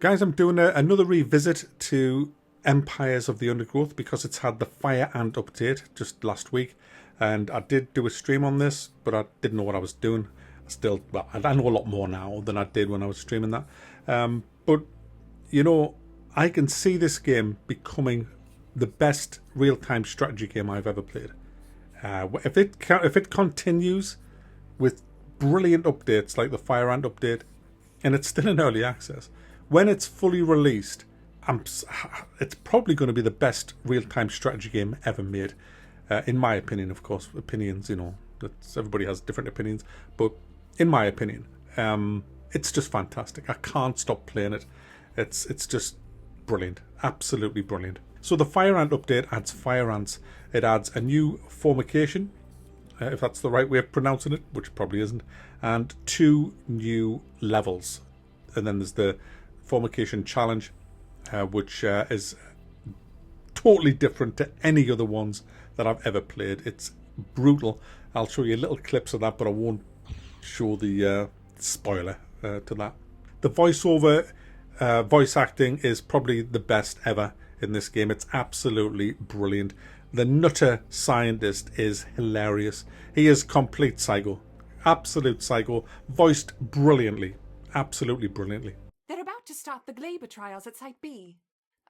Guys, I'm doing another revisit to Empires of the Undergrowth because it's had the Fire Ant update just last week. And I did do a stream on this, but I didn't know what I was doing. I know a lot more now than I did when I was streaming that. But, you know, I can see this game becoming the best real-time strategy game I've ever played. If it continues with brilliant updates like the Fire Ant update, and it's still in early access, when it's fully released, it's probably going to be the best real-time strategy game ever made. In my opinion, of course, opinions, you know, everybody has different opinions, but in my opinion, it's just fantastic. I can't stop playing it. It's just brilliant, absolutely brilliant. So the Fire Ant update adds fire ants. It adds a new formation, if that's the right way of pronouncing it, which probably isn't, and 2 new levels. And then there's the formation challenge, which is totally different to any other ones that I've ever played. It's brutal. I'll show you little clips of that, but I won't show the spoiler to that. The voice acting is probably the best ever in this game. It's absolutely brilliant. The Nutter scientist is hilarious. He is complete psycho. Absolute psycho. Voiced brilliantly. Absolutely brilliantly. They're about to start the Glaber trials at Site B.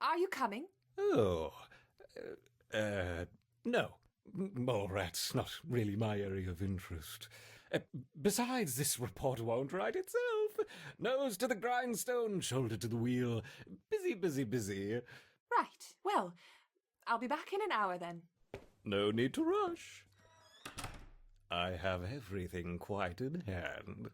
Are you coming? Oh, no. Mole rat's not really my area of interest. Besides, this report won't write itself. Nose to the grindstone, shoulder to the wheel. Busy, busy, busy. Right. Well, I'll be back in an hour then. No need to rush. I have everything quite in hand.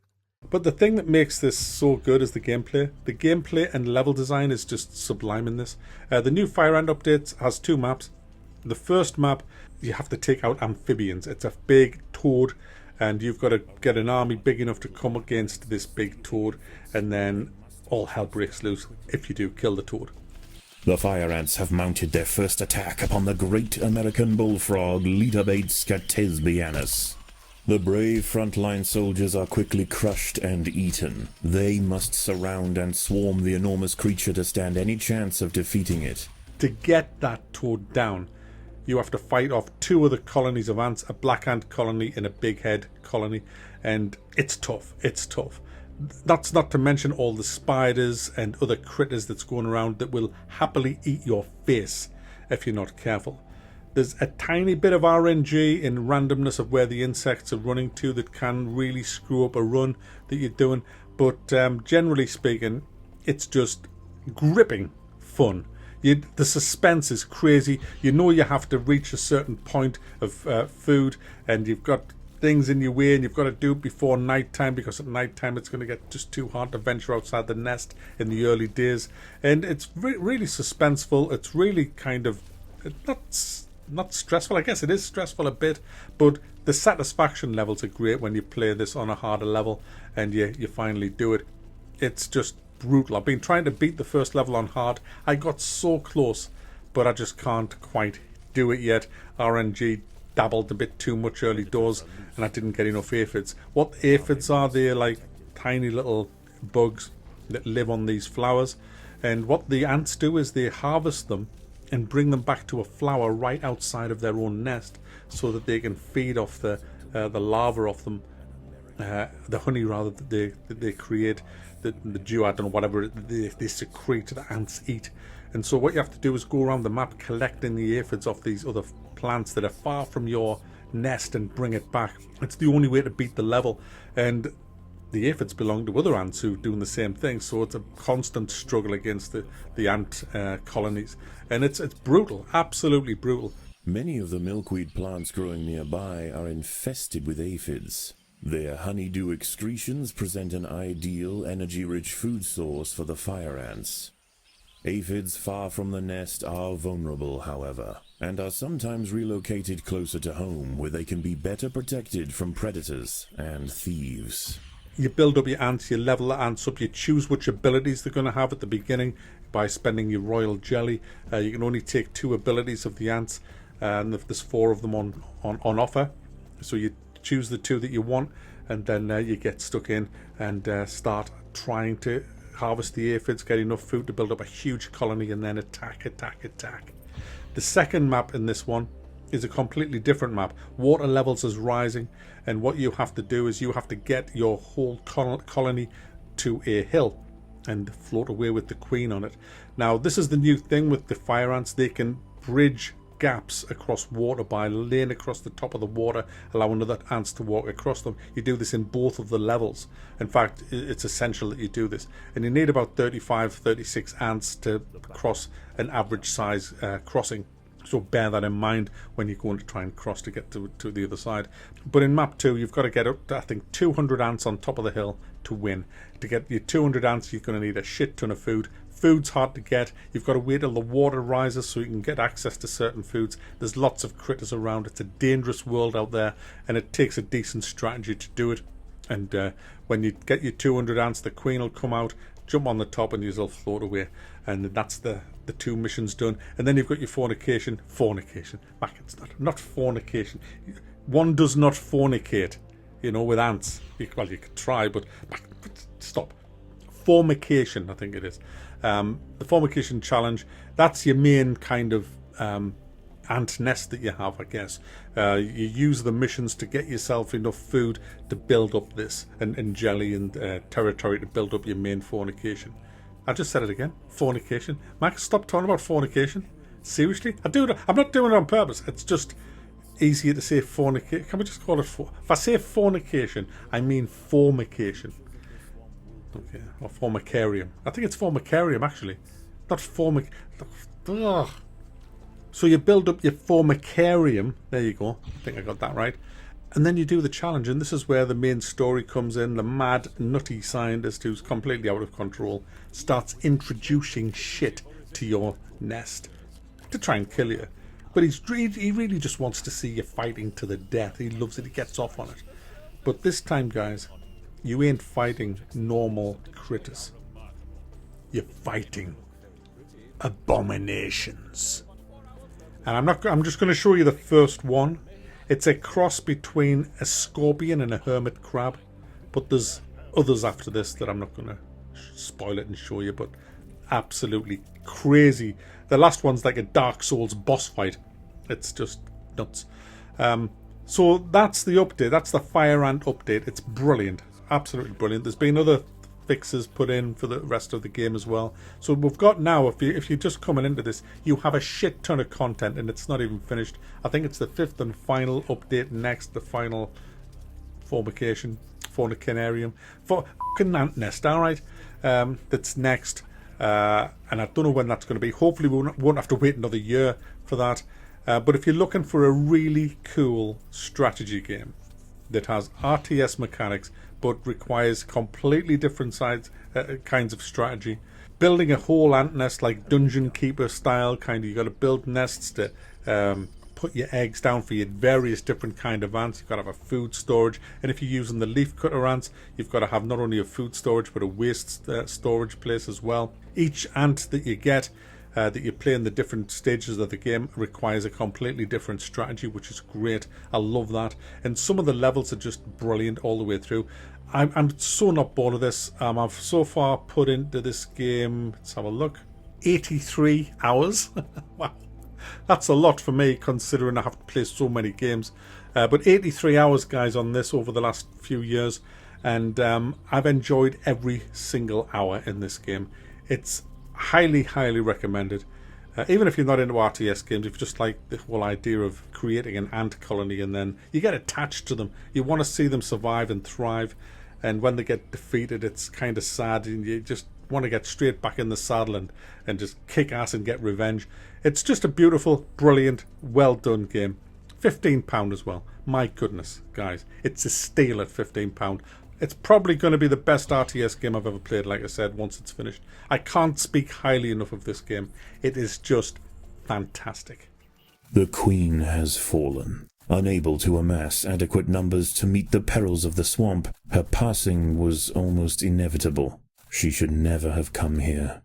But the thing that makes this so good is the gameplay. The gameplay and level design is just sublime in this. The new Fire Ant update has 2 maps. The first map, you have to take out amphibians. It's a big toad, and you've got to get an army big enough to come against this big toad, and then all hell breaks loose if you do kill the toad. The Fire Ants have mounted their first attack upon the great American bullfrog Litabates scatesbianus. The brave frontline soldiers are quickly crushed and eaten. They must surround and swarm the enormous creature to stand any chance of defeating it. To get that toad down, you have to fight off 2 other colonies of ants, a black ant colony and a big head colony, and it's tough. It's tough. That's not to mention all the spiders and other critters that's going around that will happily eat your face if you're not careful. There's a tiny bit of RNG in randomness of where the insects are running to that can really screw up a run that you're doing, but generally speaking, it's just gripping fun. The suspense is crazy. You know you have to reach a certain point of food, and you've got things in your way, and you've got to do it before night time, because at night time it's going to get just too hard to venture outside the nest in the early days. And it's really suspenseful. It's really kind of not stressful. I guess it is stressful a bit, but the satisfaction levels are great when you play this on a harder level and you finally do it. It's just brutal. I've been trying to beat the first level on hard. I got so close, but I just can't quite do it yet. RNG dabbled a bit too much early doors, and I didn't get enough aphids. What aphids are? They're like tiny little bugs that live on these flowers, and what the ants do is they harvest them and bring them back to a flower right outside of their own nest, so that they can feed off the larva of them, the honey rather that they create, the dew, I don't know, whatever they secrete, the ants eat. And so what you have to do is go around the map collecting the aphids off these other plants that are far from your nest and bring it back. It's the only way to beat the level, and the aphids belong to other ants who are doing the same thing, so it's a constant struggle against the ant colonies, and it's brutal, absolutely brutal. Many of the milkweed plants growing nearby are infested with aphids. Their honeydew excretions present an ideal, energy-rich food source for the fire ants. Aphids far from the nest are vulnerable, however, and are sometimes relocated closer to home, where they can be better protected from predators and thieves. You build up your ants, you level the ants up, you choose which abilities they're going to have at the beginning by spending your royal jelly. You can only take 2 abilities of the ants, and there's 4 of them on offer. So you choose the 2 that you want, and then you get stuck in and start trying to harvest the aphids, get enough food to build up a huge colony, and then attack. The second map in this one is a completely different map. Water levels is rising, and what you have to do is you have to get your whole colony to a hill and float away with the queen on it. Now, this is the new thing with the fire ants. They can bridge gaps across water by laying across the top of the water, allowing other ants to walk across them. You do this in both of the levels. In fact, it's essential that you do this, and you need about 35-36 ants to cross an average size crossing, so bear that in mind when you're going to try and cross to get to the other side. But in map 2, you've got to get up to, I think, 200 ants on top of the hill to win. To get your 200 ants, you're going to need a shit ton of food. Food's hard to get. You've got to wait till the water rises so you can get access to certain foods. There's lots of critters around. It's a dangerous world out there, and it takes a decent strategy to do it. And when you get your 200 ants, the queen will come out, jump on the top, and you'll float away. And that's the 2 missions done. And then you've got your fornication. Back, it's not fornication. One does not fornicate, with ants. Well, you could try, but stop. Formication, I think it is. The formication challenge, that's your main kind of ant nest that you have, I guess. You use the missions to get yourself enough food to build up this, and jelly and territory to build up your main fornication. I just said it again. Fornication. Max, stop talking about fornication. Seriously? I'm not doing it on purpose. It's just easier to say fornication. Can we just call it if I say fornication, I mean formication. Okay, or formicarium. I think it's formicarium, actually. Not formic... Ugh. So you build up your formicarium. There you go. I think I got that right. And then you do the challenge, and this is where the main story comes in. The mad, nutty scientist who's completely out of control starts introducing shit to your nest to try and kill you. But he really just wants to see you fighting to the death. He loves it. He gets off on it. But this time, guys, you ain't fighting normal critters. You're fighting abominations. And I'm just going to show you the first one. It's a cross between a scorpion and a hermit crab. But there's others after this that I'm not going to spoil it and show you. But absolutely crazy. The last one's like a Dark Souls boss fight. It's just nuts. So that's the update. That's the Fire Ant update. It's brilliant. Absolutely brilliant. There's been other fixes put in for the rest of the game as well. So we've got now, if you're just coming into this, you have a shit ton of content, and it's not even finished. I think it's the 5th and final update next, the final fornicanarium for fucking ant nest. All right, that's next, and I don't know when that's going to be. Hopefully we won't have to wait another year for that. But if you're looking for a really cool strategy game that has RTS mechanics but requires completely different kinds of strategy, building a whole ant nest like Dungeon Keeper style, kind of, you got to build nests to put your eggs down for your various different kind of ants. You've got to have a food storage, and if you're using the leaf cutter ants, you've got to have not only a food storage but a waste storage place as well. Each ant that you get that you play in the different stages of the game requires a completely different strategy, which is great. I love that. And some of the levels are just brilliant all the way through. I'm so not bored of this. I've so far put into this game, let's have a look, 83 hours. Wow, that's a lot for me considering I have to play so many games. But 83 hours, guys, on this over the last few years. And I've enjoyed every single hour in this game. It's highly, highly recommended. Even if you're not into RTS games, if you just like the whole idea of creating an ant colony and then you get attached to them, you want to see them survive and thrive, and when they get defeated, it's kind of sad, and you just want to get straight back in the saddle and just kick ass and get revenge. It's just a beautiful, brilliant, well done game. £15 as well. My goodness, guys, it's a steal at £15. It's probably going to be the best RTS game I've ever played, like I said, once it's finished. I can't speak highly enough of this game. It is just fantastic. The Queen has fallen. Unable to amass adequate numbers to meet the perils of the swamp, her passing was almost inevitable. She should never have come here.